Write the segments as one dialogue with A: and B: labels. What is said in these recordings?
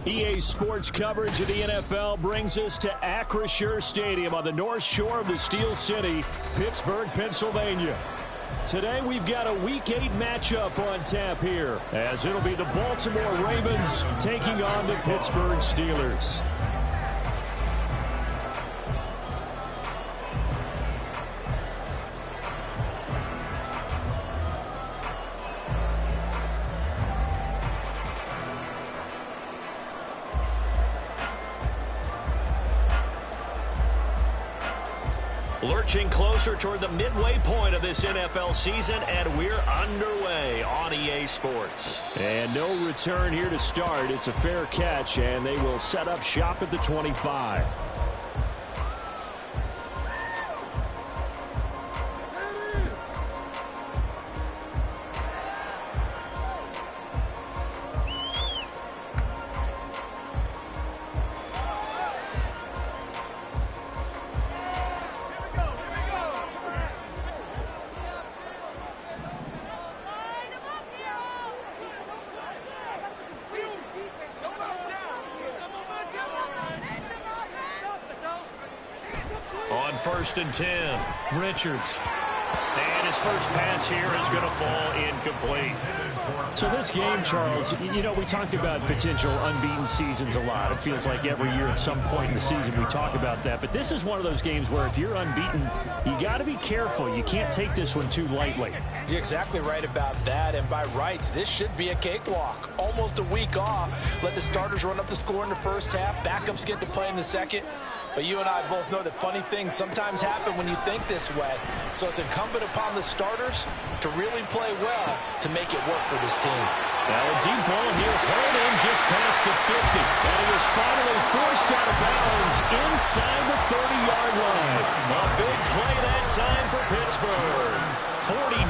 A: EA Sports coverage of the NFL brings us to Acrisure Stadium on the north shore of the Steel City, Pittsburgh, Pennsylvania. Today we've got a Week 8 matchup on tap here, as it'll be the Baltimore Ravens taking on the Pittsburgh Steelers. Lurching closer toward the midway point of this NFL season, and we're underway on EA Sports. And no return here to start. It's a fair catch, and they will set up shop at the 25. First and 10, Richards. And his first pass here is going to fall incomplete. So this game, Charles, you know, we talked about potential unbeaten seasons a lot. It feels like every year at some point in the season we talk about that. But this is one of those games where if you're unbeaten, you got to be careful. You can't take this one too lightly.
B: You're exactly right about that. And by rights, this should be a cakewalk. Almost a week off. Let the starters run up the score in the first half. Backups get to play in the second. But you and I both know that funny things sometimes happen when you think this way. So it's incumbent upon the starters to really play well to make it work for this team.
A: Now a deep ball here, home in just past the 50. And he is finally forced out of bounds inside the 30-yard line. A big play that time for Pittsburgh. 49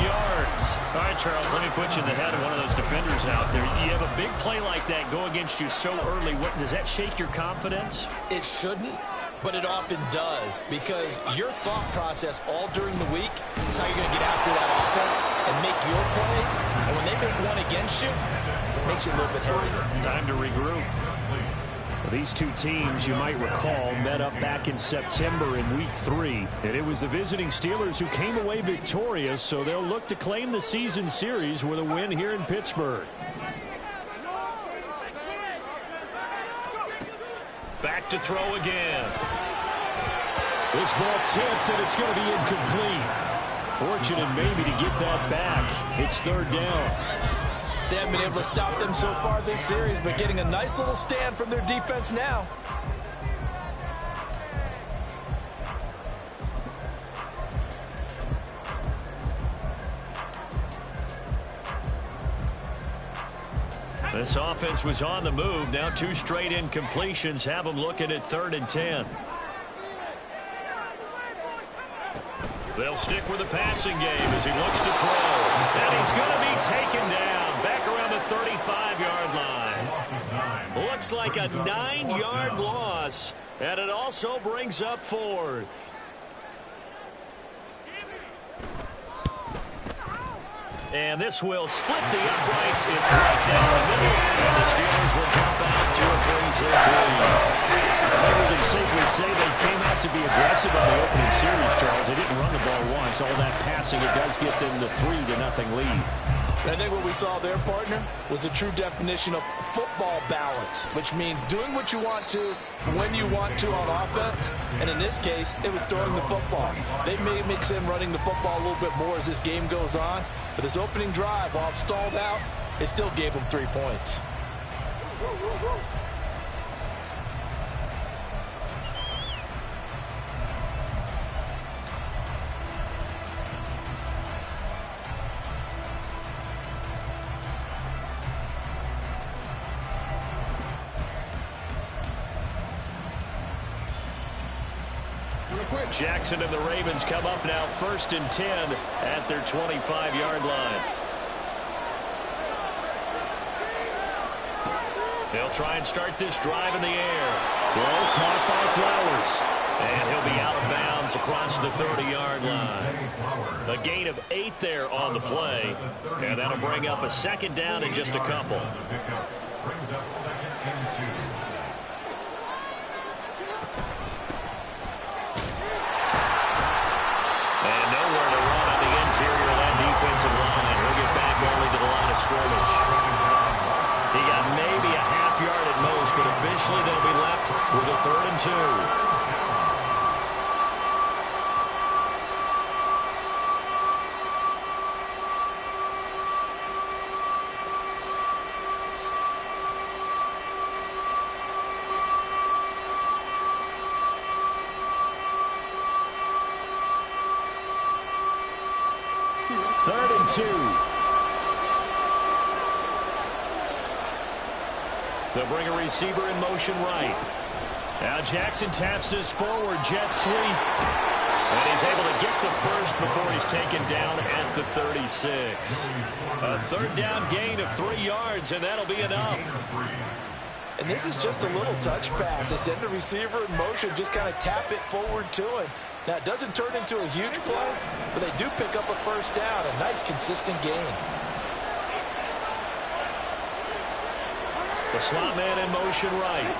A: yards. All right, Charles, let me put you in the head of one of those defenders out there. You have a big play like that go against you so early. Does that shake your confidence?
B: It shouldn't, but it often does, because your thought process all during the week is how you're going to get after that offense and make your plays. And when they make one against you, it makes you a little bit hesitant.
A: Time to regroup. Well, these two teams, you might recall, met up back in September in Week 3. And it was the visiting Steelers who came away victorious, so they'll look to claim the season series with a win here in Pittsburgh. Back to throw again. This ball tipped, and it's going to be incomplete. Fortunate maybe to get that back. It's third down.
B: They haven't been able to stop them so far this series, but getting a nice little stand from their defense now.
A: This offense was on the move. Now two straight incompletions have them looking at 3rd and 10. They'll stick with the passing game as he looks to throw. And he's going to be taken down back around the 35-yard line. Looks like a 9-yard loss, and it also brings up 4th. And this will split the uprights. It's right down the middle, and the Steelers will jump out to a 3-0 lead. I think we can safely say they came out to be aggressive on the opening series, Charles. They didn't run the ball once. All that passing, it does get them the 3-0 lead.
B: I think what we saw there, partner, was a true definition of football balance, which means doing what you want to, when you want to on offense. And in this case, it was throwing the football. They may mix in running the football a little bit more as this game goes on. But this opening drive, while it stalled out, it still gave them 3 points. Jackson and the Ravens come up now 1st and 10 at their 25-yard line. They'll try and start this drive in the air. Throw caught by Flowers. And he'll be out of bounds across the 30-yard line. A gain of 8 there on the play. And that'll bring up a 2nd down in just a couple.
C: Brings up 2nd
A: And nowhere to run on the interior of that defensive line. He'll get back only to the line of scrimmage. He got maybe a half yard at most, but officially they'll be left with a 3rd and 2. Third and 2. They'll bring a receiver in motion right. Now Jackson taps this forward jet sweep. And he's able to get the first before he's taken down at the 36. A 3rd down gain of 3 yards, and that'll be enough.
B: And this is just a little touch pass. They send the receiver in motion, just kind of tap it forward to him. Now, it doesn't turn into a huge play, but they do pick up a 1st down. A nice, consistent gain.
A: The slot man in motion right.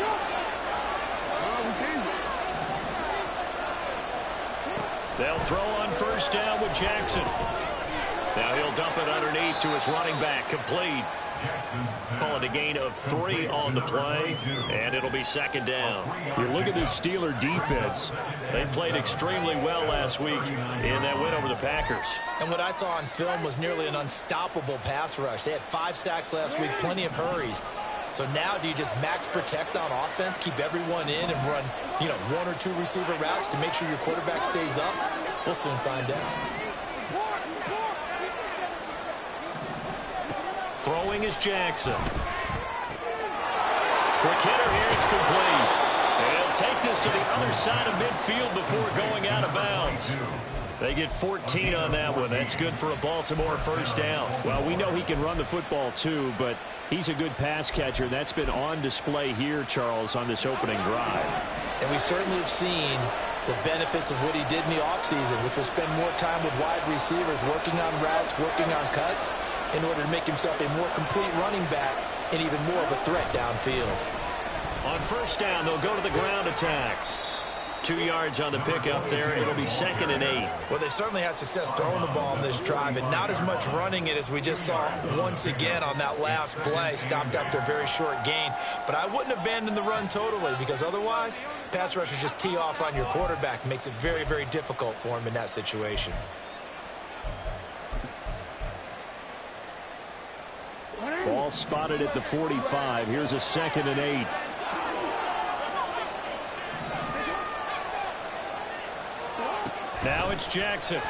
A: They'll throw on 1st down with Jackson. Now he'll dump it underneath to his running back. Complete. Call it a gain of 3 on the play, and it'll be 2nd down. You look at this Steeler defense. They played extremely well last week in that win over the Packers.
B: And what I saw on film was nearly an unstoppable pass rush. They had 5 sacks last week, plenty of hurries. So now do you just max protect on offense, keep everyone in, and run, 1 or 2 receiver routes to make sure your quarterback stays up? We'll soon find out.
A: Throwing is Jackson. Quick hitter here, it's complete. And he'll take this to the other side of midfield before going out of bounds. They get 14 on that one. That's good for a Baltimore 1st down.
C: Well, we know he can run the football too, but he's a good pass catcher. That's been on display here, Charles, on this opening drive.
B: And we certainly have seen the benefits of what he did in the offseason, which was spend more time with wide receivers, working on routes, working on cuts, in order to make himself a more complete running back and even more of a threat downfield.
A: On 1st down, they'll go to the ground attack. 2 yards on the pickup there. It'll be 2nd and 8.
B: Well, they certainly had success throwing the ball in this drive, and not as much running it as we just saw once again on that last play. Stopped after a very short gain. But I wouldn't abandon the run totally, because otherwise, pass rushers just tee off on your quarterback. Makes it very, very difficult for him in that situation.
C: Ball spotted at the 45. Here's a 2nd and 8.
A: Now it's Jackson.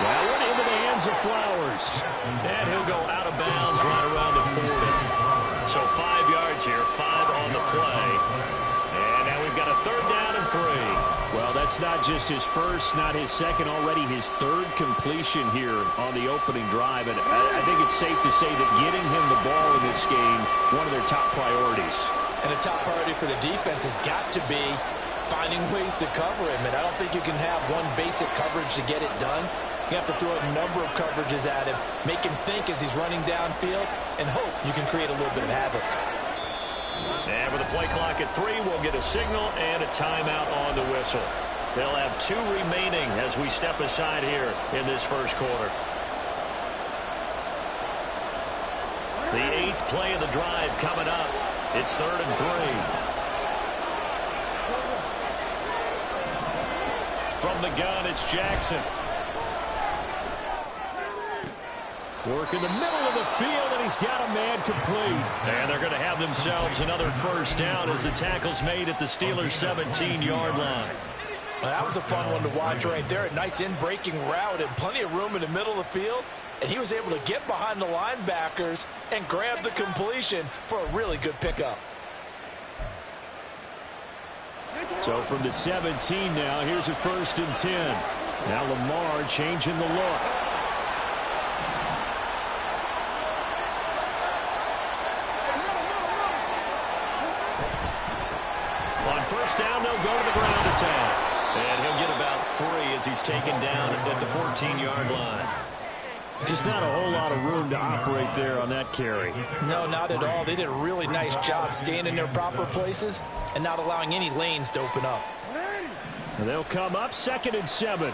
C: Well, into the hands of Flowers.
A: And he'll go out of bounds right around the 40. So 5 yards here, 5 on the play. And now we've got a 3rd down and 3.
C: Well, that's not just his first, not his second, already his 3rd completion here on the opening drive. And I think it's safe to say that getting him the ball in this game, one of their top priorities.
B: And a top priority for the defense has got to be finding ways to cover him. And I don't think you can have one basic coverage to get it done. You have to throw a number of coverages at him, make him think as he's running downfield, and hope you can create a little bit of havoc.
A: And with the play clock at 3, we'll get a signal and a timeout on the whistle. They'll have 2 remaining as we step aside here in this 1st quarter. The 8th play of the drive coming up. It's 3rd and 3. From the gun, it's Jackson. Work in the middle of the field, and he's got a man complete. And they're going to have themselves another 1st down as the tackle's made at the Steelers' 17-yard line.
B: Well, that was a fun one to watch right there. A nice in-breaking route and plenty of room in the middle of the field. And he was able to get behind the linebackers and grab the completion for a really good pickup.
C: So from the 17 now, here's a 1st and 10. Now Lamar changing the look.
A: On 1st down, they'll go to the ground attack. And he'll get about 3 as he's taken down at the 14-yard line.
C: Just not a whole lot of room to operate there on that carry.
B: No, not at all. They did a really nice job staying in their proper places and not allowing any lanes to open up.
C: And they'll come up 2nd and 7.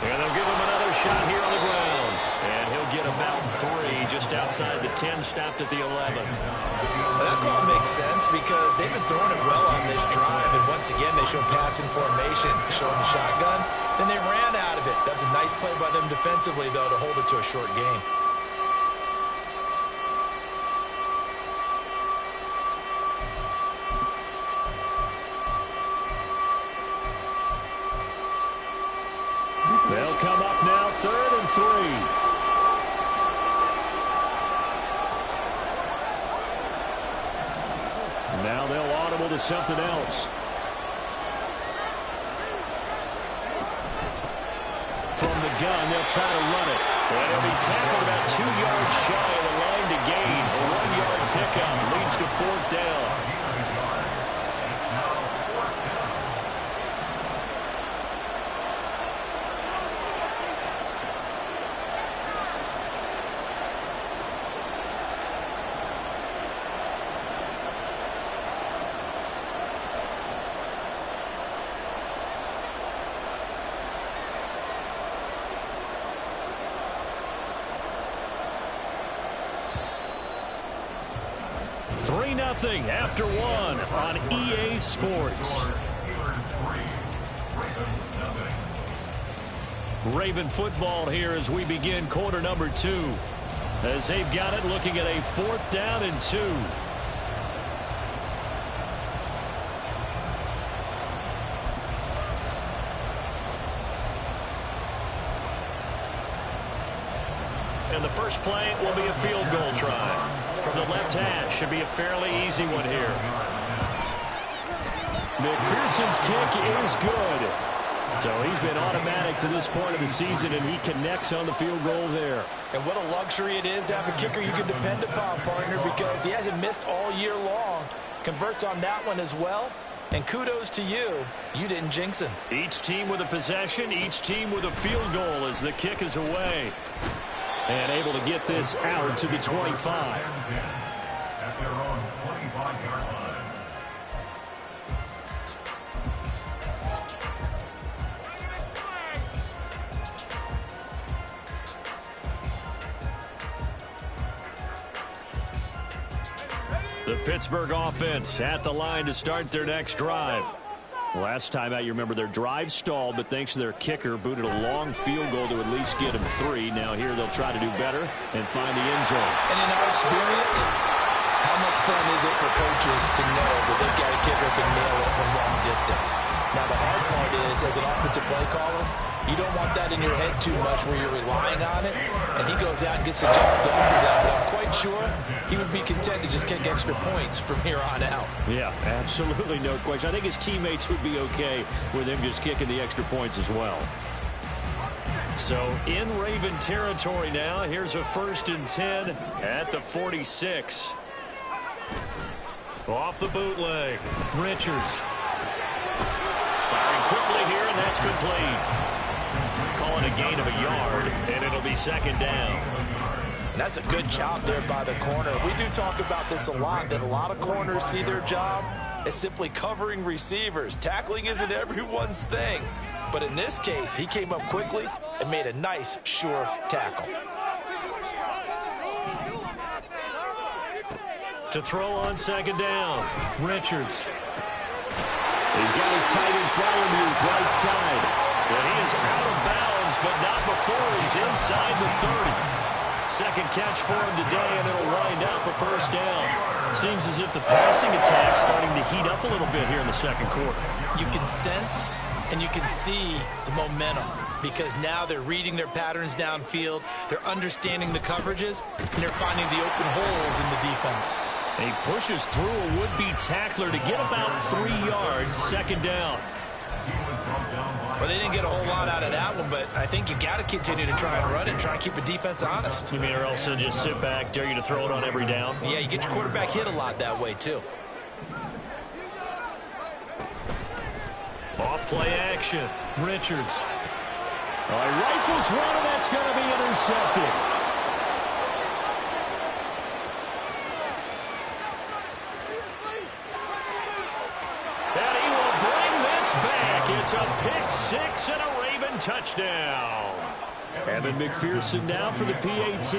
C: And they'll give him another shot here on the ground. And he'll get about 3 just outside the 10, stopped at the 11.
B: Well, that call makes sense because they've been throwing it well on this drive. And once again, they show passing formation, showing the shotgun. Then they ran out of it. That was a nice play by them defensively, though, to hold it to a short game.
C: They'll come up now 3rd and 3. Now they'll audible to something else. From the gun, they'll try to run it. And he'll be tackled about 2 yards shy of the line to gain. A 1-yard pickup leads to 4th down. Nothing after 1 on EA Sports. Raven football here as we begin quarter number 2. As they've got it looking at a 4th down and 2. And the first play will be a field goal try. From the left hash, should be a fairly easy one here. McPherson's kick is good. So he's been automatic to this point of the season, and he connects on the field goal there.
B: And what a luxury it is to have a kicker you can depend upon, partner, because he hasn't missed all year long. Converts on that one as well. And kudos to you. You didn't jinx him.
C: Each team with a possession, each team with a field goal as the kick is away. And able to get this out to the 25. At their own 25-yard line. The Pittsburgh offense at the line to start their next drive. Last time out, you remember their drive stalled, but thanks to their kicker, booted a long field goal to at least get them 3. Now here they'll try to do better and find the end zone.
B: And in our experience, how much fun is it for coaches to know that they've got a kicker can nail it from long distance? Now the hard part is, as an offensive play caller, you don't want that in your head too much where you're relying on it, and he goes out and gets the job done for them. But I'm quite sure he would be content to just kick extra points from here on out.
C: Yeah, absolutely no question. I think his teammates would be okay with him just kicking the extra points as well. So in Raven territory now, here's a 1st and 10 at the 46. Off the bootleg, Richards. Firing quickly here, and that's complete. Calling a gain of a yard, and it'll be 2nd down.
B: And that's a good job there by the corner. We do talk about this a lot, that a lot of corners see their job as simply covering receivers. Tackling isn't everyone's thing. But in this case, he came up quickly and made a nice, sure tackle.
C: To throw on 2nd down, Richards. He's got his tight end Freiermuth right side. And he is out of bounds, but not before he's inside the 30. 2nd catch for him today, and it'll wind up a 1st down. Seems as if the passing attack's starting to heat up a little bit here in the 2nd quarter.
B: You can sense and you can see the momentum because now they're reading their patterns downfield, they're understanding the coverages, and they're finding the open holes in the defense.
C: He pushes through a would-be tackler to get about 3 yards, 2nd down.
B: Well, they didn't get a whole lot out of that one, but I think you got to continue to try and run and try and keep the defense honest.
C: You mean or else they'll just sit back, dare you to throw it on every down?
B: Yeah, you get your quarterback hit a lot that way, too.
A: Play action. Richards.
C: He rifles one, and that's going to be intercepted.
A: And he will bring this back. It's a pick six and a Raven touchdown.
C: Evan McPherson now for the PAT.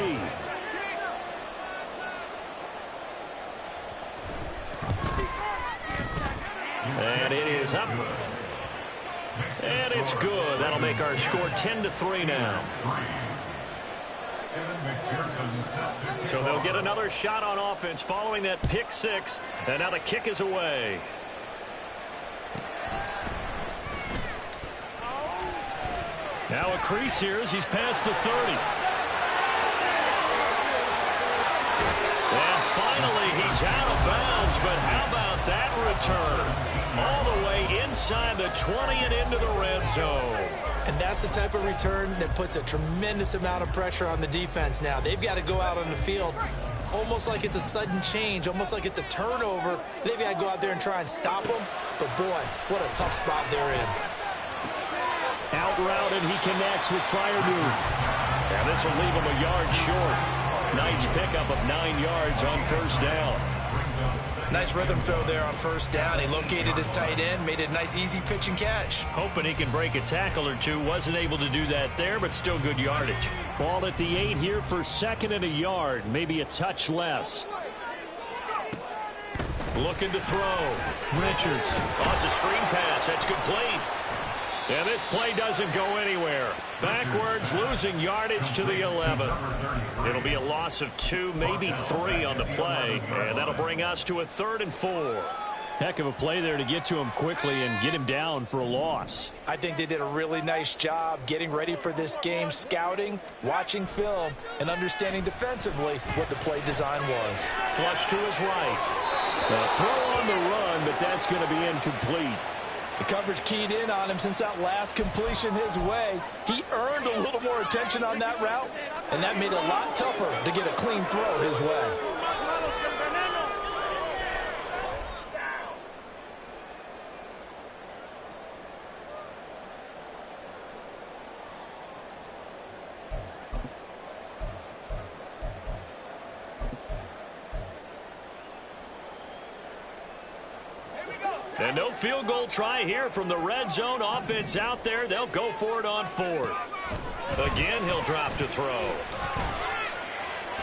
A: And it is up. And it's good. That'll make our score 10-3 now.
C: So they'll get another shot on offense following that pick six. And now the kick is away.
A: Now a crease here as he's past the 30. And finally he's out of bounds, but how about that return? All the way inside the 20 and into the red zone.
B: And that's the type of return that puts a tremendous amount of pressure on the defense now. They've got to go out on the field almost like it's a sudden change, almost like it's a turnover. They've got to go out there and try and stop them. But, boy, what a tough spot they're in.
C: Out route, and he connects with Freiermuth.
A: And this will leave him a yard short. Nice pickup of 9 yards on first down.
B: Nice rhythm throw there on first down. He located his tight end, made it a nice easy pitch and catch.
A: Hoping he can break a tackle or two. Wasn't able to do that there, but still good yardage.
C: Ball at the 8 here for second and a yard. Maybe a touch less.
A: Looking to throw. Richards. Oh, it's a screen pass. That's complete. And this play doesn't go anywhere. Backwards, losing yardage to the 11. It'll be a loss of 2, maybe 3 on the play. And that'll bring us to a 3rd and 4.
C: Heck of a play there to get to him quickly and get him down for a loss.
B: I think they did a really nice job getting ready for this game, scouting, watching film, and understanding defensively what the play design was.
A: Flush to his right.
C: A throw on the run, but that's going to be incomplete.
B: The coverage keyed in on him since that last completion his way. He earned a little more attention on that route, and that made it a lot tougher to get a clean throw his way.
A: And no field goal try here from the red zone. Offense out there. They'll go for it on 4th. Again, he'll drop to throw.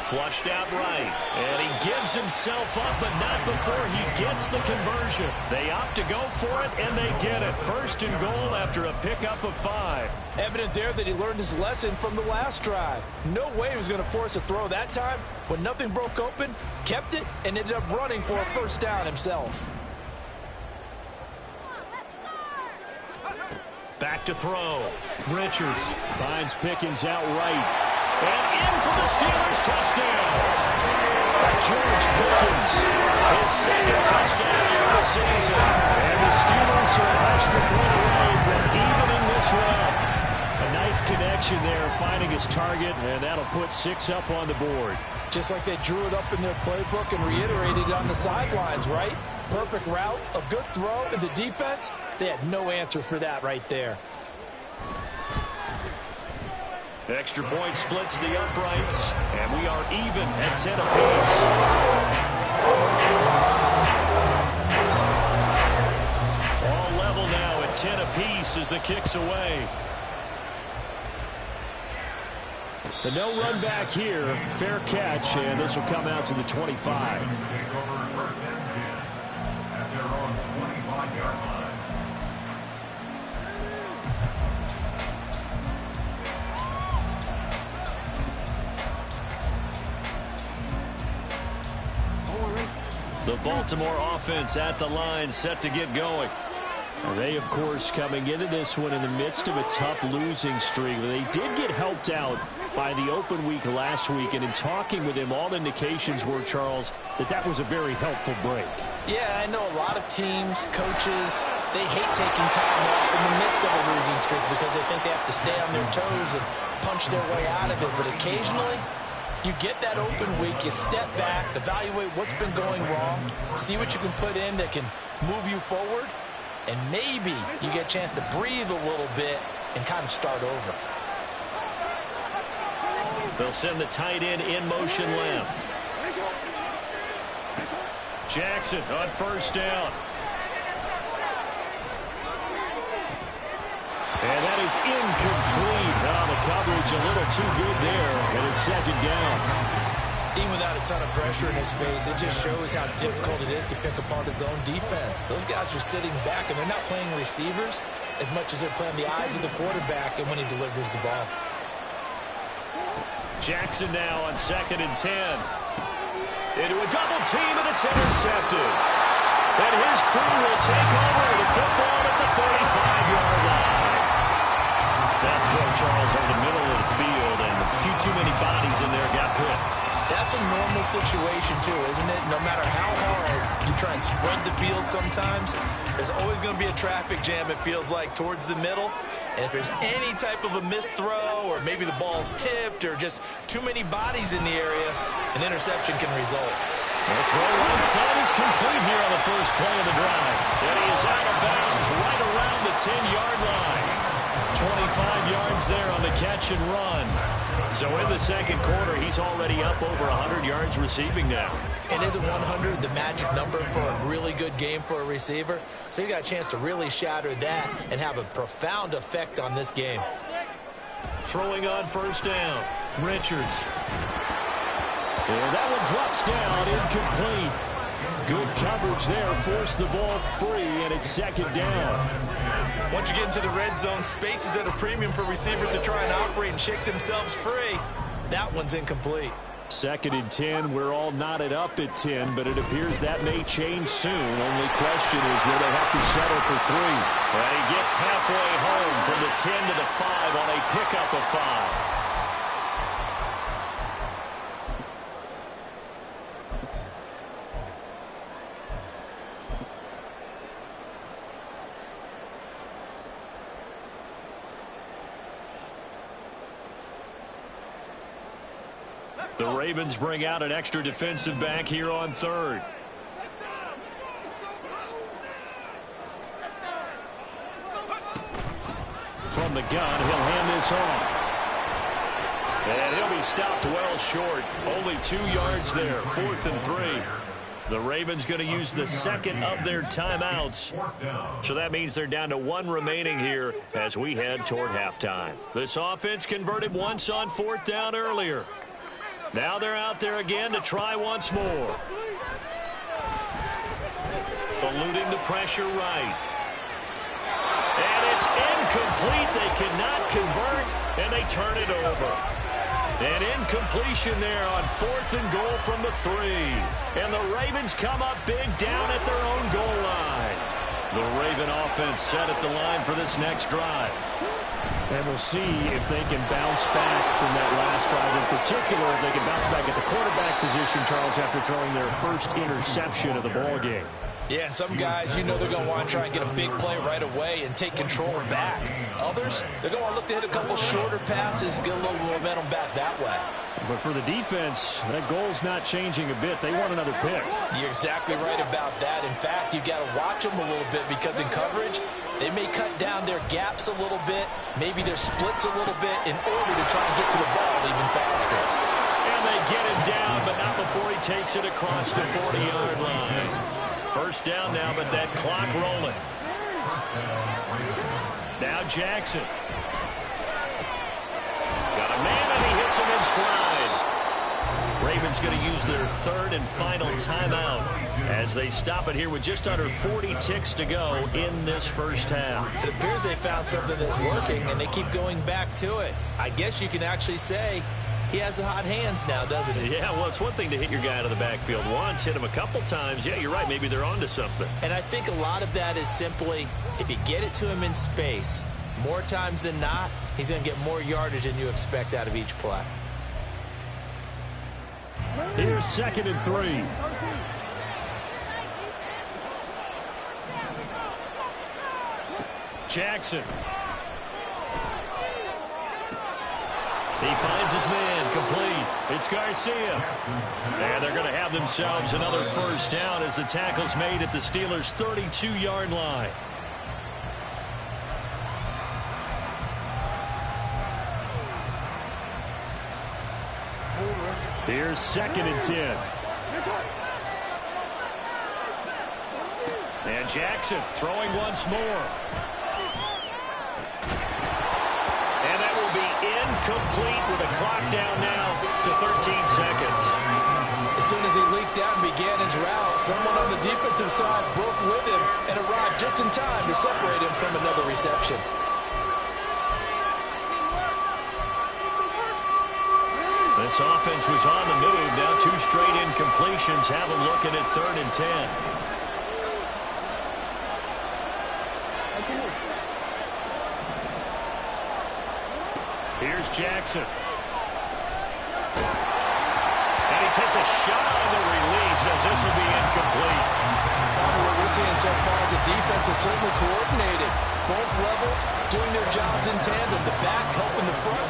A: Flushed out right. And he gives himself up, but not before he gets the conversion. They opt to go for it, and they get it. 1st and goal after a pickup of 5.
B: Evident there that he learned his lesson from the last drive. No way he was going to force a throw that time. When nothing broke open, kept it, and ended up running for a first down himself.
A: Back to throw. Richards
C: finds Pickens out right.
A: And in for the Steelers touchdown.
C: George Pickens.
A: His 2nd touchdown of the season.
C: And the Steelers are an extra point away from evening this one. A nice connection there, finding his target, and that'll put 6 up on the board.
B: Just like they drew it up in their playbook and reiterated it on the sidelines, right? Perfect route, a good throw, and the defense, they had no answer for that right there.
A: Extra point splits the uprights, and we are even at 10 apiece. All level now at 10 apiece as the kick's away.
C: The no run back here, fair catch, and this will come out to the 25.
A: The Baltimore offense at the line, set to get going.
C: They, of course, coming into this one in the midst of a tough losing streak. They did get helped out by the open week last week, and in talking with him, all indications were, Charles, that was a very helpful break.
B: Yeah, I know a lot of teams, coaches, they hate taking time off in the midst of a losing streak because they think they have to stay on their toes and punch their way out of it. But occasionally, you get that open week, you step back, evaluate what's been going wrong, see what you can put in that can move you forward, and maybe you get a chance to breathe a little bit and kind of start over.
C: They'll send the tight end in motion left. Jackson on first down. And that is incomplete. Oh, the coverage a little too good there, and it's second down.
B: Even without a ton of pressure in his face, it just shows how difficult it is to pick apart his own defense. Those guys are sitting back, and they're not playing receivers as much as they're playing the eyes of the quarterback and when he delivers the ball.
C: Jackson now on 2nd and 10. Into a double team, and it's intercepted. And his crew will take over the football at the 35-yard line. That throw, Charles, on the middle of the field, and a few too many bodies in there got picked.
B: That's a normal situation, too, isn't it? No matter how hard you try and spread the field sometimes, there's always going to be a traffic jam, it feels like, towards the middle. And if there's any type of a missed throw, or maybe the ball's tipped, or just too many bodies in the area, an interception can result.
C: The throw onside is complete here on the first play of the drive. And he is out of bounds right around the 10-yard line. 25 yards there on the catch and run. So in the second quarter, he's already up over 100 yards receiving now.
B: And isn't 100 the magic number for a really good game for a receiver? So he got a chance to really shatter that and have a profound effect on this game.
C: Throwing on first down, Richards. And that one drops down, incomplete. Good coverage there, forced the ball free, and it's second down.
B: Once you get into the red zone, space is at a premium for receivers to try and operate and shake themselves free. That one's incomplete.
C: 2nd and 10, we're all knotted up at 10, but it appears that may change soon. Only question is, will they have to settle for 3? Well, he gets halfway home from the 10 to the 5 on a pickup of 5. The Ravens bring out an extra defensive back here on 3rd. From the gun, he'll hand this off. And he'll be stopped well short. Only 2 yards there, 4th and 3. The Ravens going to use the second of their timeouts. So that means they're down to 1 remaining here as we head toward halftime. This offense converted once on 4th down earlier. Now they're out there again to try once more. Eluding the pressure right. And it's incomplete. They cannot convert, and they turn it over. An incompletion there on 4th and goal from the 3. And the Ravens come up big down at their own goal line. The Raven offense set at the line for this next drive. And we'll see if they can bounce back from that last drive. In particular, if they can bounce back at the quarterback position, Charles, after throwing their first interception of the ball game.
B: Yeah, some guys, you know they're going to want to try and get a big play right away and take control back. Others, they're going to want to look to hit a couple shorter passes, get a little momentum back that way.
C: But for the defense, that goal's not changing a bit. They want another pick.
B: You're exactly right about that. In fact, you've got to watch them a little bit because in coverage, they may cut down their gaps a little bit, maybe their splits a little bit in order to try and get to the ball even faster.
C: And they get him down, but not before he takes it across the 40-yard line. First down now, but that clock rolling. Now Jackson. Got a man, and he hits him in stride. Ravens going to use their 3rd and final timeout as they stop it here with just under 40 ticks to go in this first half.
B: It appears they found something that's working, and they keep going back to it. I guess you can actually say he has the hot hands now, doesn't he?
C: Yeah, well, it's one thing to hit your guy out of the backfield once, hit him a couple times. Yeah, you're right. Maybe they're onto something.
B: And I think a lot of that is simply if you get it to him in space, more times than not, he's going to get more yardage than you expect out of each play.
C: Here's 2nd and 3. Jackson. He finds his man, complete. It's Garcia. And they're going to have themselves another first down as the tackle's made at the Steelers' 32-yard line. Here's 2nd and 10. And Jackson throwing once more. And that will be incomplete with a clock down now to 13 seconds.
B: As soon as he leaked out and began his route, someone on the defensive side broke with him and arrived just in time to separate him from another reception.
C: This offense was on the move. Now 2 straight incompletions have them looking at 3rd and 10. Here's Jackson. And he takes a shot on the release as this will be incomplete.
B: What we're seeing so far is the defense is certainly coordinated. Both levels doing their jobs in tandem. The back helping the front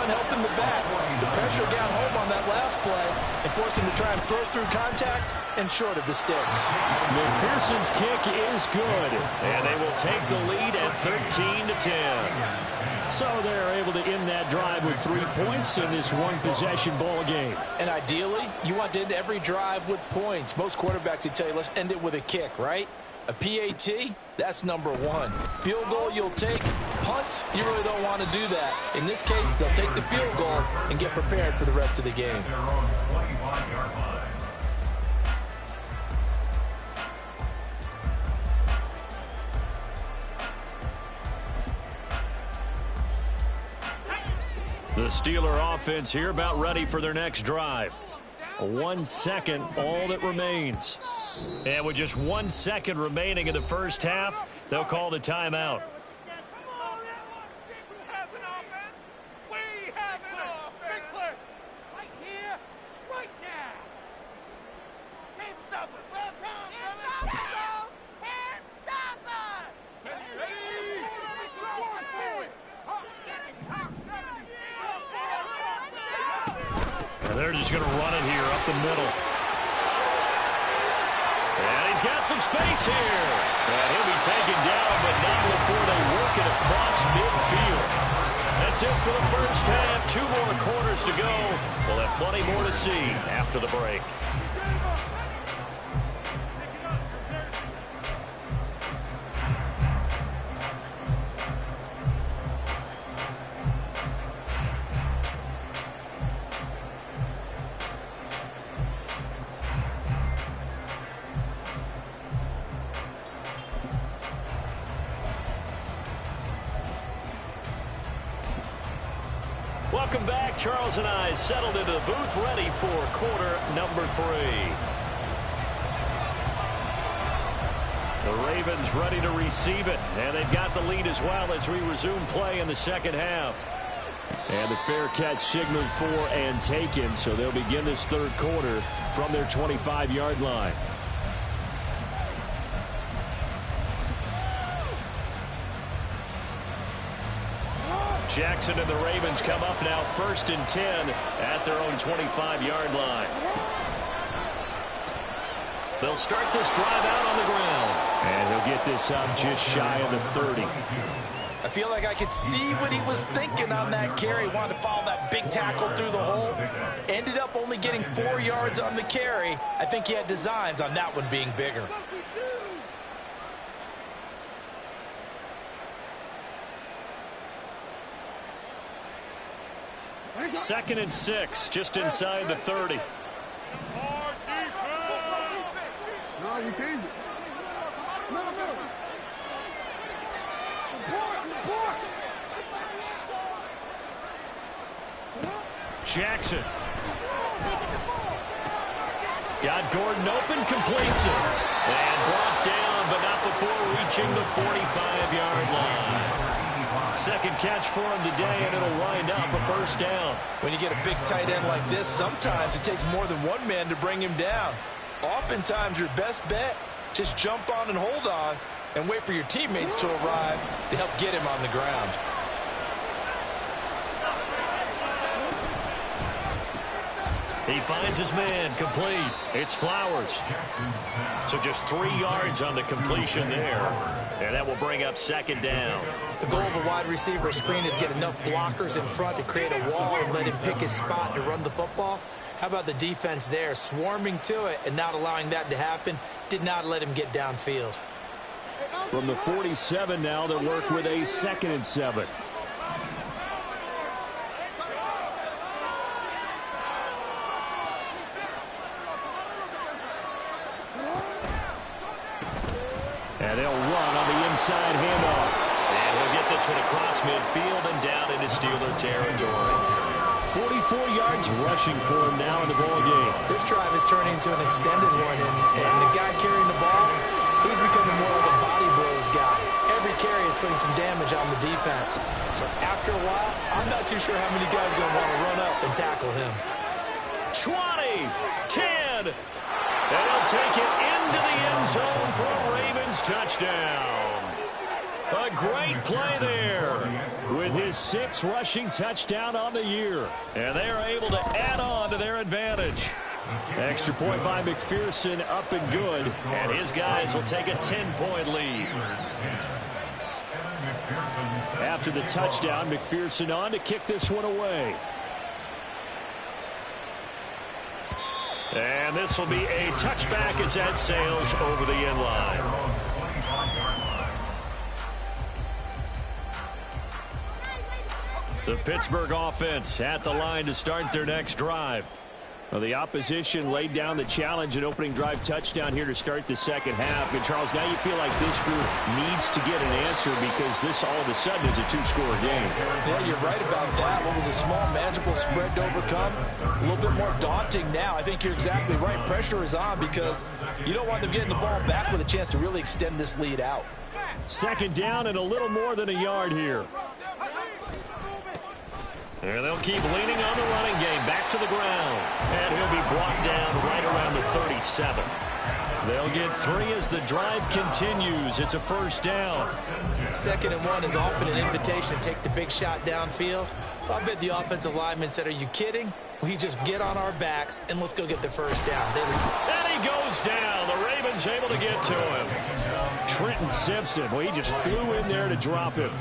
B: helping the back. The pressure got home on that last play and forced him to try and throw through contact and short of the sticks.
C: McPherson's kick is good, and they will take the lead at 13 to 10. So they're able to end that drive with 3 points in this one-possession ball game.
B: And ideally, you want to end every drive with points. Most quarterbacks would tell you, let's end it with a kick, right? A PAT, that's number 1. Field goal you'll take. Punts, you really don't want to do that. In this case, they'll take the field goal and get prepared for the rest of the game.
C: The Steeler offense here about ready for their next drive. 1 second, all that remains. And with just 1 second remaining in the first half, they'll call the timeout. They're just going to run it here up the middle. And he's got some space here. And he'll be taken down, but not before they work it across midfield. That's it for the first half. 2 more quarters to go. We'll have plenty more to see after the break. Welcome back. Charles and I settled into the booth ready for quarter number 3. The Ravens ready to receive it, and they've got the lead as well as we resume play in the second half. And the fair catch signaled for and taken, so they'll begin this third quarter from their 25-yard line. Jackson and the Ravens come up now 1st and 10 at their own 25-yard line. They'll start this drive out on the ground. And he'll get this up just shy of the 30.
B: I feel like I could see what he was thinking on that carry. Wanted to follow that big tackle through the hole. Ended up only getting 4 yards on the carry. I think he had designs on that one being bigger.
C: Second and 6, just inside the 30. Jackson. Got Gordon open, completes it. And brought down, but not before reaching the 45-yard line. Second catch for him today, and it'll wind up a first down.
B: When you get a big tight end like this, sometimes it takes more than one man to bring him down. Oftentimes, your best bet, just jump on and hold on and wait for your teammates to arrive to help get him on the ground.
C: He finds his man, complete. It's Flowers. So just 3 yards on the completion there. And that will bring up second down.
B: The goal of a wide receiver screen is get enough blockers in front to create a wall and let him pick his spot to run the football. How about the defense there, swarming to it and not allowing that to happen? Did not let him get downfield.
C: From the 47 now, they'll work with a 2nd and 7. And they'll run on the inside handoff. And he'll get this one across midfield and down into Steeler territory. 44 yards rushing for him now in the ball game.
B: This drive is turning into an extended one, and the guy carrying the ball, he's becoming more like a body blows guy. Every carry is putting some damage on the defense. So after a while, I'm not too sure how many guys are going to want to run up and tackle him.
C: 20, 10, and he'll take it into the end zone for a Ravens touchdown. A great play there with his 6th rushing touchdown on the year. And they are able to add on to their advantage. Extra point by McPherson, up and good. And his guys will take a 10-point lead. After the touchdown, McPherson on to kick this one away. And this will be a touchback as that sails over the end line. The Pittsburgh offense at the line to start their next drive. Well, the opposition laid down the challenge, an opening drive touchdown here to start the second half. And, Charles, now you feel like this group needs to get an answer because this all of a sudden is a 2-score game.
B: Yeah, you're right about that. What was a small, manageable spread to overcome, a little bit more daunting now. I think you're exactly right. Pressure is on because you don't want them getting the ball back with a chance to really extend this lead out.
C: Second down and a little more than a yard here. And they'll keep leaning on the running game back to the ground. And he'll be brought down right around the 37. They'll get 3 as the drive continues. It's a first down.
B: 2nd and 1 is often an invitation to take the big shot downfield. I bet the offensive lineman said, are you kidding? We just get on our backs and let's go get the first down.
C: And he goes down. The Ravens able to get to him. Trenton Simpson, well, he just flew in there to drop him.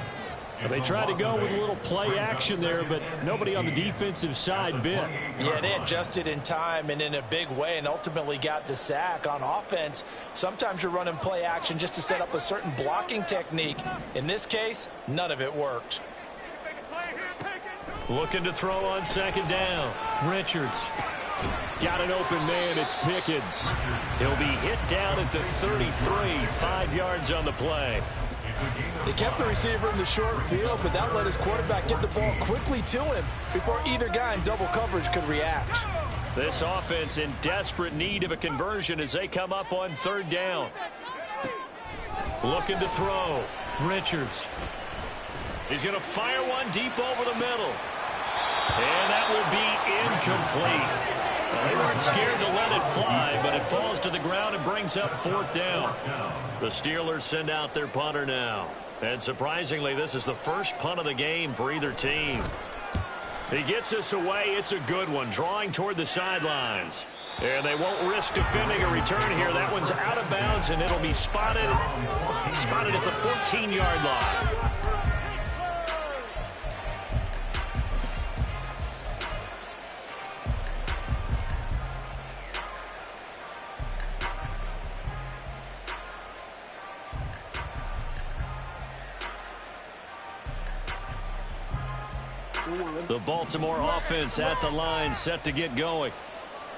C: They tried to go with a little play action there, but nobody on the defensive side bit.
B: Yeah, they adjusted in time and in a big way and ultimately got the sack. On offense, sometimes you're running play action just to set up a certain blocking technique. In this case, none of it worked.
C: Looking to throw on second down. Richards. Got an open man. It's Pickens. He'll be hit down at the 33. 5 yards on the play.
B: They kept the receiver in the short field, but that let his quarterback get the ball quickly to him before either guy in double coverage could react.
C: This offense in desperate need of a conversion as they come up on 3rd down. Looking to throw. Richards. He's going to fire one deep over the middle. And that will be incomplete. They weren't scared to let it fly, but it falls to the ground and brings up 4th down. The Steelers send out their punter now. And surprisingly, this is the first punt of the game for either team. He gets this away. It's a good one, drawing toward the sidelines. And they won't risk defending a return here. That one's out of bounds, and it'll be spotted at the 14-yard line. The Baltimore offense at the line, set to get going.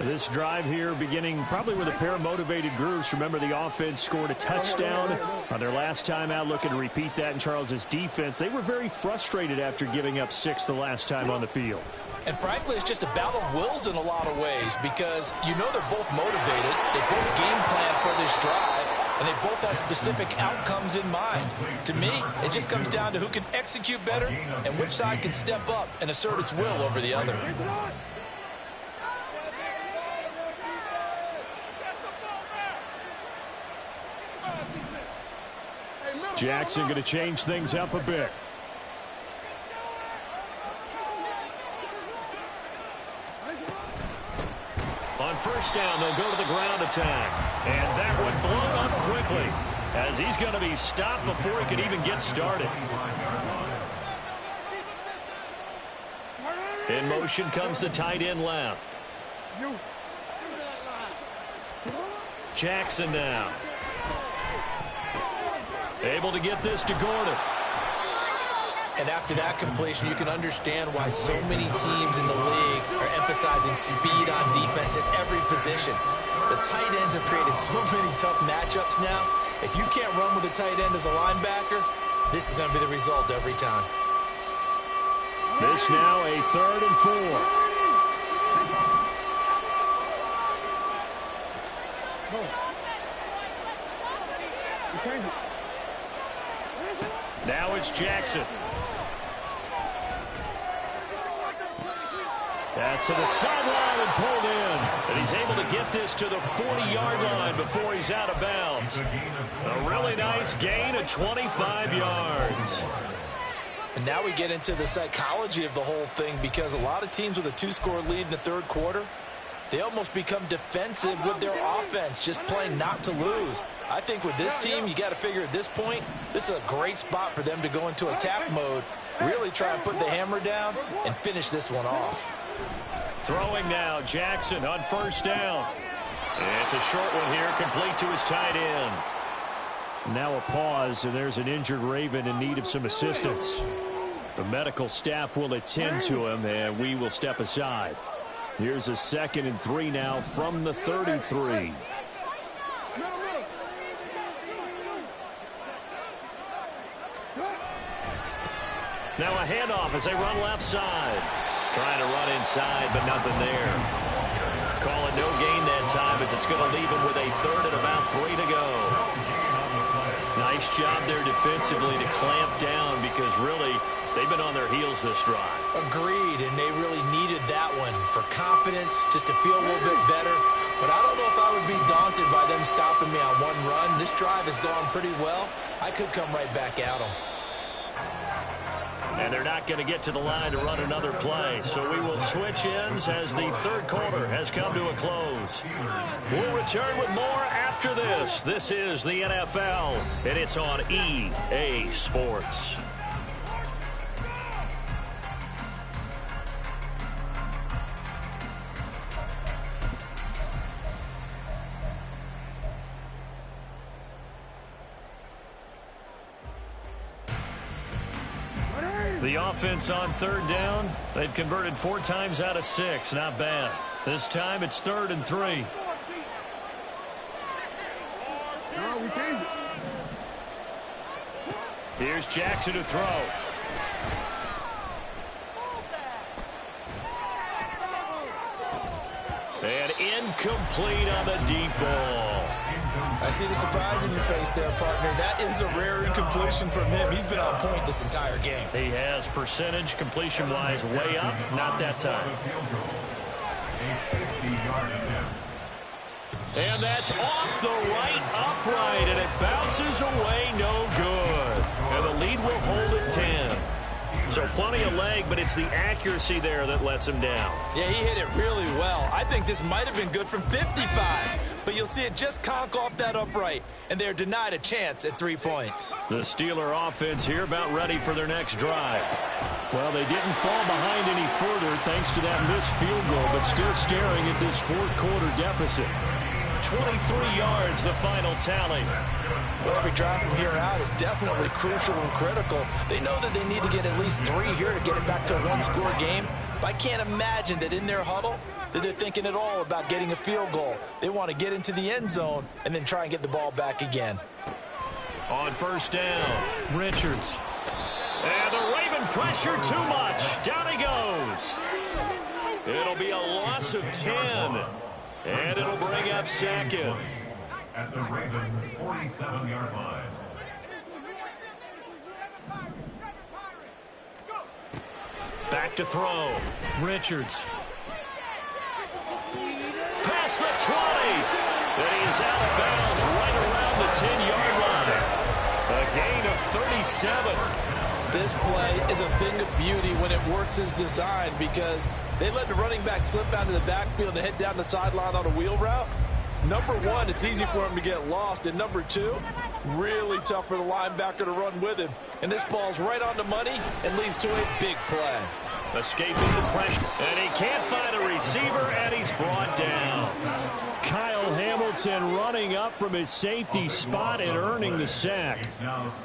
C: This drive here beginning probably with a pair of motivated groups. Remember, the offense scored a touchdown on their last time out, looking to repeat that in Charles's defense. They were very frustrated after giving up 6 the last time on the field.
B: And frankly, it's just a battle of wills in a lot of ways because you know they're both motivated. They both game plan for this drive, and they both have specific outcomes in mind. To me, it just comes down to who can execute better and which side can step up and assert its will over the other.
C: Jackson going to change things up a bit. On first down, they'll go to the ground attack. And that one blown up quickly. as he's going to be stopped before he can even get started. In motion comes the tight end left. Jackson now. Able to get this to Gordon.
B: And after that completion, you can understand why so many teams in the league are emphasizing speed on defense at every position. The tight ends have created so many tough matchups now. If you can't run with a tight end as a linebacker, this is going to be the result every time.
C: This now a 3rd and 4. Now it's Jackson. Pass to the sideline and pulled in. And he's able to get this to the 40-yard line before he's out of bounds. A really nice gain of 25 yards.
B: And now we get into the psychology of the whole thing, because a lot of teams with a 2-score lead in the 3rd quarter, they almost become defensive with their offense, just playing not to lose. I think with this team, you got to figure at this point, this is a great spot for them to go into attack mode, really try and put the hammer down and finish this one off.
C: Throwing now, Jackson on 1st down. It's a short one here, complete to his tight end. Now a pause, and there's an injured Raven in need of some assistance. The medical staff will attend to him, and we will step aside. Here's a 2nd and 3 now from the 33. Now a handoff as they run left side. Trying to run inside, but nothing there. Call it no gain that time, as it's going to leave him with a 3rd and about 3 to go. Nice job there defensively to clamp down, because really they've been on their heels this drive.
B: Agreed, and they really needed that one for confidence, just to feel a little bit better. But I don't know if I would be daunted by them stopping me on one run. This drive has gone pretty well. I could come right back at them.
C: And they're not going to get to the line to run another play. So we will switch ends as the 3rd quarter has come to a close. We'll return with more after this. This is the NFL, and it's on EA Sports. The offense on 3rd down, they've converted 4 times out of 6. Not bad. This time it's 3rd and 3. Here's Jackson to throw. And incomplete on the deep ball.
B: I see the surprise in your face there, partner. That is a rare incompletion from him. He's been on point this entire game.
C: He has percentage completion-wise way up. Not that time. And that's off the right upright, and it bounces away, no good. And the lead will hold at 10. So plenty of leg, but it's the accuracy there that lets him down.
B: Yeah, he hit it really well. I think this might have been good from 55, but you'll see it just conk off that upright, and they're denied a chance at 3 points.
C: The Steeler offense here about ready for their next drive. Well, they didn't fall behind any further thanks to that missed field goal, but still staring at this 4th quarter deficit. 23 yards, the final tally.
B: Well, every drive from here out is definitely crucial and critical. They know that they need to get at least 3 here to get it back to a 1-score game. But I can't imagine that in their huddle that they're thinking at all about getting a field goal. They want to get into the end zone and then try and get the ball back again.
C: On 1st down, Richards. And the Raven pressure too much. Down he goes. It'll be a loss of 10. And it'll bring up 2nd.
D: At the Ravens' 47-yard line.
C: Back to throw. Richards. Past the 20. And he is out of bounds right around the 10-yard line. A gain of 37.
B: This play is a thing of beauty when it works as designed, because they let the running back slip out of the backfield and head down the sideline on a wheel route. Number one, it's easy for him to get lost. And number two, really tough for the linebacker to run with him. And this ball's right on the money and leads to a big play.
C: Escaping the pressure. And he can't find a receiver, and he's brought down. Kyle Hamilton running up from his safety spot and earning the sack.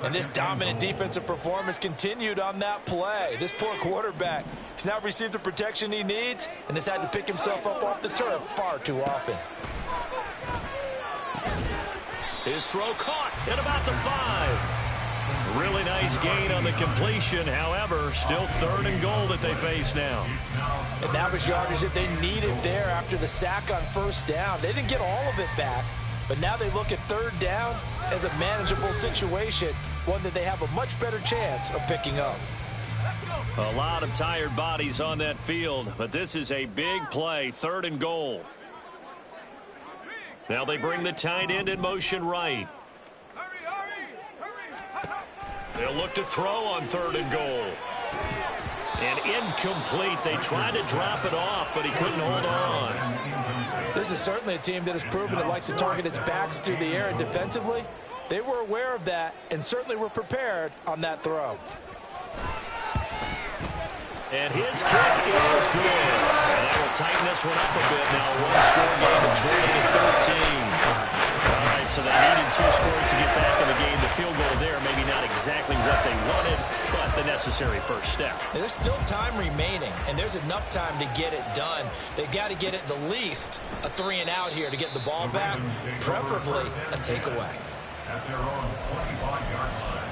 B: And this dominant defensive performance continued on that play. This poor quarterback has now received the protection he needs and has had to pick himself up off the turf far too often.
C: His throw caught at about the 5. Really nice gain on the completion. However, still 3rd and goal that they face now.
B: And that was yardage that they needed there after the sack on 1st down. They didn't get all of it back, but now they look at 3rd down as a manageable situation, one that they have a much better chance of picking up.
C: A lot of tired bodies on that field, but this is a big play, 3rd and goal. Now they bring the tight end in motion right. They'll look to throw on 3rd and goal. And incomplete. They tried to drop it off, but he couldn't hold on.
B: This is certainly a team that has proven it likes to target its backs through the air, and defensively, they were aware of that and certainly were prepared on that throw.
C: And his kick is good. And that will tighten this one up a bit now. One-score game of 20-13. All right, so they needed 2 scores to get back in the game. The field goal there, maybe not exactly what they wanted, but the necessary first step.
B: There's still time remaining, and there's enough time to get it done. They've got to get it the least a 3-and-out here to get the ball back, preferably a takeaway.
D: At their own 25-yard line.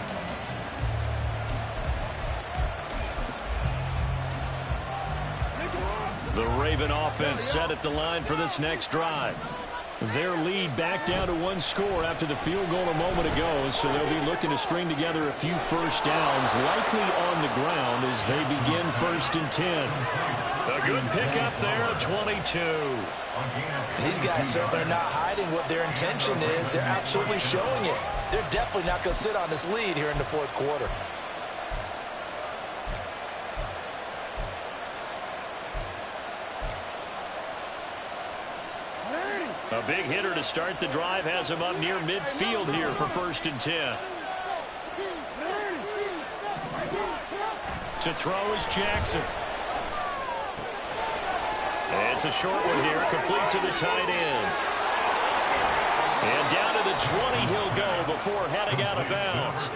C: The Raven offense set at the line for this next drive. Their lead back down to 1 score after the field goal a moment ago, so they'll be looking to string together a few first downs, likely on the ground as they begin 1st and 10. A good pickup there at 22.
B: These guys certainly are not hiding what their intention is. They're absolutely showing it. They're definitely not going to sit on this lead here in the 4th quarter.
C: A big hitter to start the drive has him up near midfield here for 1st and 10. To throw is Jackson. And it's a short one here, complete to the tight end. And down to the 20 he'll go before heading out of bounds.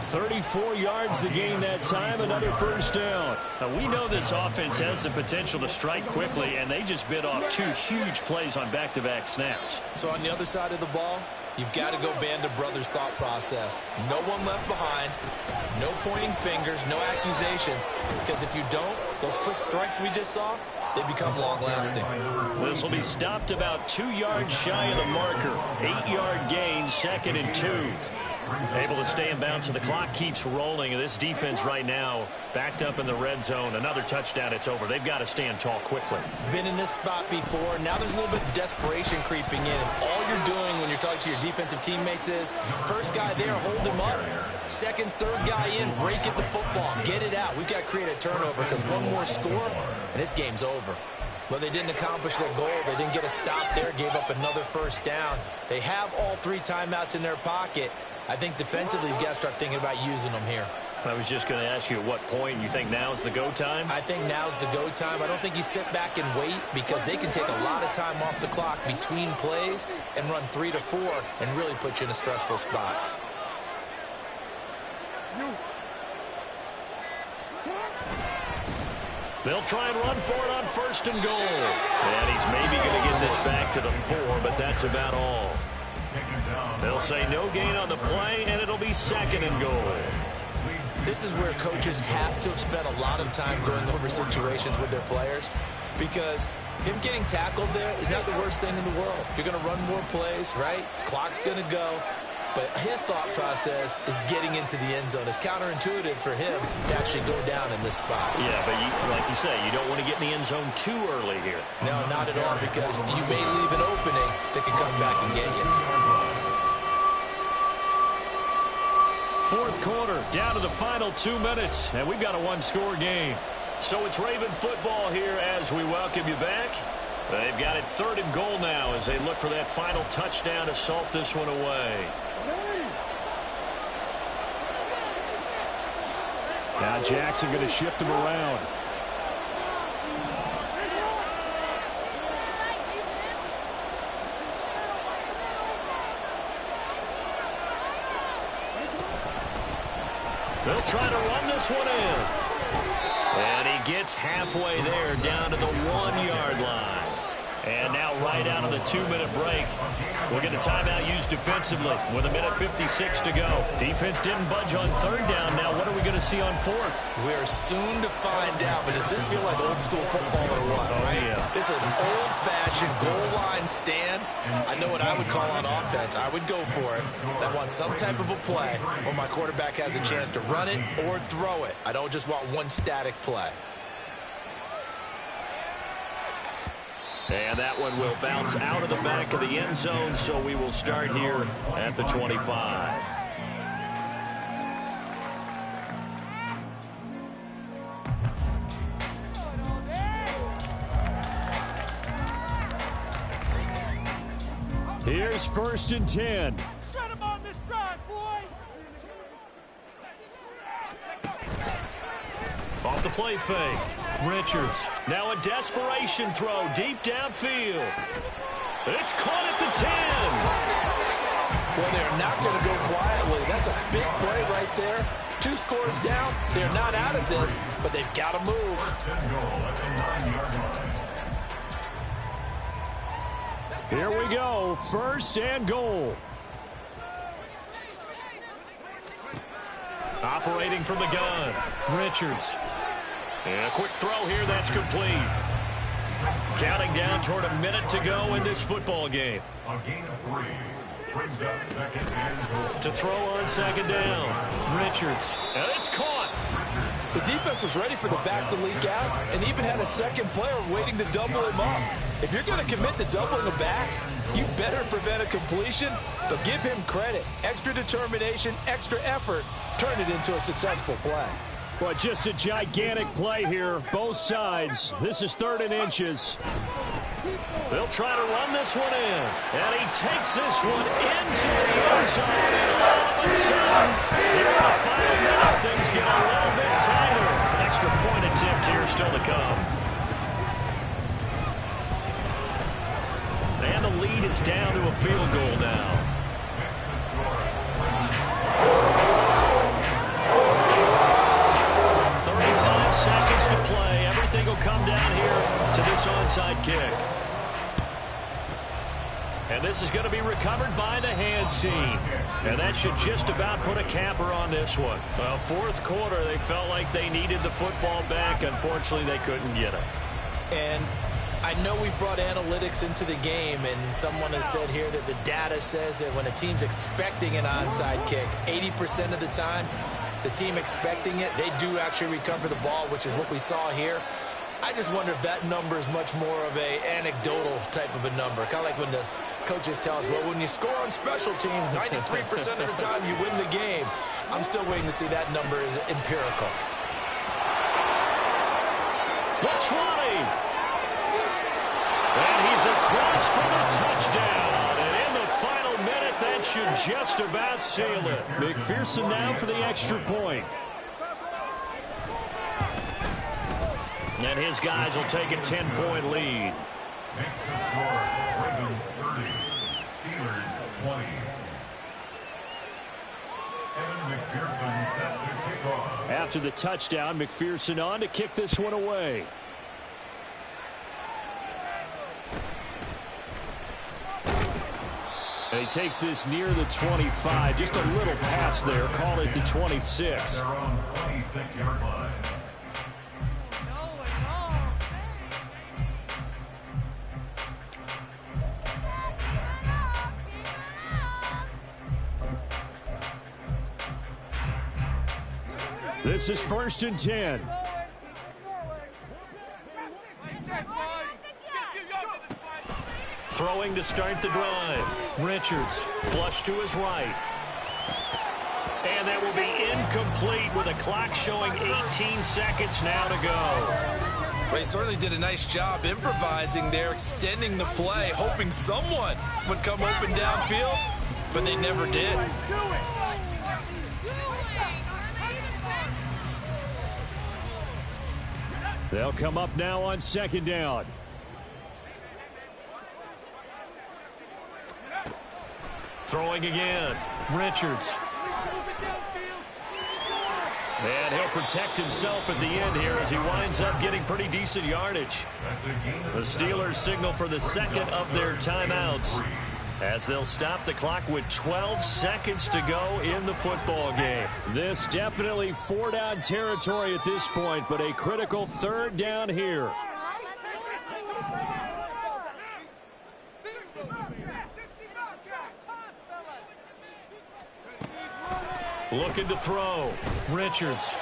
C: 34 yards to gain that time, another first down. Now, we know this offense has the potential to strike quickly, and they just bit off 2 huge plays on back-to-back snaps.
B: So on the other side of the ball, you've got to go Band of Brothers thought process. No one left behind, no pointing fingers, no accusations, because if you don't, those quick strikes we just saw, they become long-lasting.
C: This will be stopped about 2 yards shy of the marker. 8-yard gain, 2nd and 2. Able to stay in bounds, so the clock keeps rolling. And this defense right now backed up in the red zone. Another touchdown, it's over. They've got to stand tall quickly.
B: Been in this spot before. Now there's a little bit of desperation creeping in. And all you're doing when you're talking to your defensive teammates is, first guy there, hold him up. Second, third guy in, rake at the football. Get it out. We've got to create a turnover because one more score, and this game's over. But they didn't accomplish their goal. They didn't get a stop there, gave up another first down. They have all 3 timeouts in their pocket. I think defensively, you've got to start thinking about using them here.
C: I was just going to ask you at what point you think now's the go time?
B: I think now's the go time. I don't think you sit back and wait because they can take a lot of time off the clock between plays and run 3 to 4 and really put you in a stressful spot.
C: They'll try and run for it on 1st and goal. And he's maybe going to get this back to the 4, but that's about all. They'll say no gain on the play, and it'll be 2nd and goal.
B: This is where coaches have to have spent a lot of time going over situations with their players because him getting tackled there is not the worst thing in the world. You're going to run more plays, right? Clock's going to go. But his thought process is getting into the end zone. It's counterintuitive for him to actually go down in this spot.
C: Yeah, but like you say, you don't want to get in the end zone too early here.
B: No, not at all, because you may leave an opening that can come back and get you.
C: 4th quarter, down to the final 2 minutes, and we've got a 1-score game. So it's Raven football here as we welcome you back. They've got it 3rd and goal now as they look for that final touchdown to salt this one away.
A: Now Jackson going to shift him around.
C: They'll try to run this one in. And he gets halfway there down to the 1-yard line. And now right out of the 2-minute break, we'll get a timeout used defensively with 1:56 to go. Defense didn't budge on 3rd down. Now what are we going to see on 4th?
B: We're soon to find out, but does this feel like old school football or what?
C: Oh,
B: right?
C: yeah.
B: This is an old-fashioned goal line stand. I know what I would call on offense. I would go for it. I want some type of a play where my quarterback has a chance to run it or throw it. I don't just want one static play.
C: And that one will bounce out of the back of the end zone, so we will start here at the 25.
A: Here's 1st and 10.
E: Shut him on this drive, boys!
C: Off the play fake. Richards. Now a desperation throw deep downfield. It's caught at the 10.
B: Well, they're not going to go quietly. That's a big play right there. 2 scores down. They're not out of this, but they've got to move.
A: Here we go. 1st and goal.
C: Operating from the gun. Richards. And a quick throw here, that's complete. Counting down toward 1 minute to go in this football game.
D: A gain of 3 brings up 2nd and goal.
C: To throw on 2nd down. Richards. And it's caught.
B: The defense was ready for the back to leak out and even had a second player waiting to double him up. If you're going to commit to doubling a back, you better prevent a completion, but give him credit. Extra determination, extra effort, turn it into a successful play.
A: Well, just a gigantic play here, both sides. This is 3rd and inches.
C: They'll try to run this one in. And he takes this one into the end zone. And all of a sudden, here in the final minute, things get a little bit tighter. Extra point attempt here still to come. And the lead is down to a field goal now. 35 seconds to play. Everything will come down here to this onside kick. And this is going to be recovered by the hands team. And that should just about put a capper on this one. Well, 4th quarter, they felt like they needed the football back. Unfortunately, they couldn't get it.
B: And I know we brought analytics into the game, and someone has said here that the data says that when a team's expecting an onside kick, 80% of the time, the team expecting it, they do actually recover the ball, which is what we saw here. I just wonder if that number is much more of a anecdotal type of a number. Kind of like when the coaches tell us, well, when you score on special teams, 93% of the time you win the game. I'm still waiting to see that number is empirical.
C: The 20. And he's across for the touchdown. And in the final minute, that should just about seal it.
A: McPherson now for the extra point.
C: And his guys will take a 10-point lead.
D: Next to score, Ravens 30, Steelers 20. Evan McPherson set to kick off.
A: After the touchdown, McPherson on to kick this one away. And he takes this near the 25. Just a little pass there. Call it the 26.
D: Their own 26-yard line.
A: This is 1st and 10.
C: Throwing to start the drive. Richards, flush to his right. And that will be incomplete with a clock showing 18 seconds now to go.
B: They certainly did a nice job improvising there, extending the play, hoping someone would come open downfield, but they never did.
C: They'll come up now on second down. Throwing again. Richards. And he'll protect himself at the end here as he winds up getting pretty decent yardage. The Steelers signal for the second of their timeouts as they'll stop the clock with 12 seconds to go in the football game. This definitely four-down territory at this point, but a critical third down here. Looking to throw. Richards.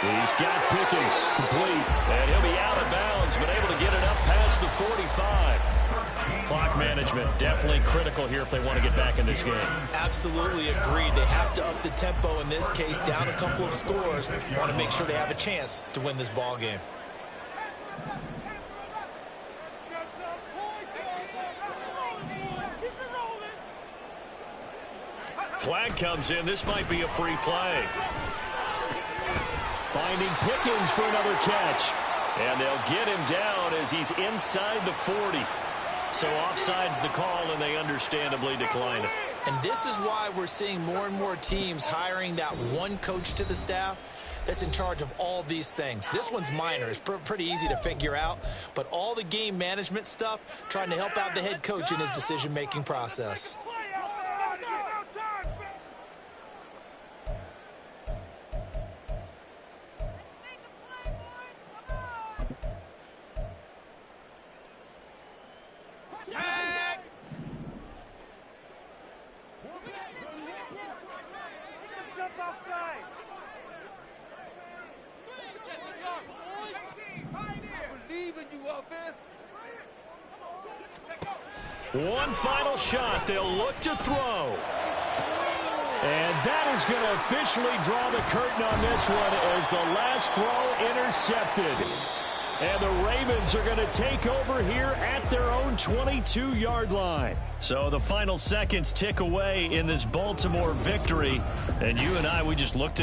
C: He's got Pickens complete. And he'll be out of bounds, but able to get it up past the 45. Clock management definitely critical here if they want to get back in this game.
B: Absolutely agreed. They have to up the tempo in this case, down a couple of scores. Want to make sure they have a chance to win this ball game.
C: Flag comes in. This might be a free play. Finding Pickens for another catch. And they'll get him down as he's inside the 40. So offside's the call, and they understandably decline it.
B: And this is why we're seeing more and more teams hiring that one coach to the staff that's in charge of all these things. This one's minor. It's pretty easy to figure out. But all the game management stuff, trying to help out the head coach in his decision-making process.
C: One final shot. They'll look to throw. And that is going to officially draw the curtain on this one as the last throw intercepted. And the Ravens are going to take over here at their own 22-yard line. So the final seconds tick away in this Baltimore victory. And you and I, we just looked at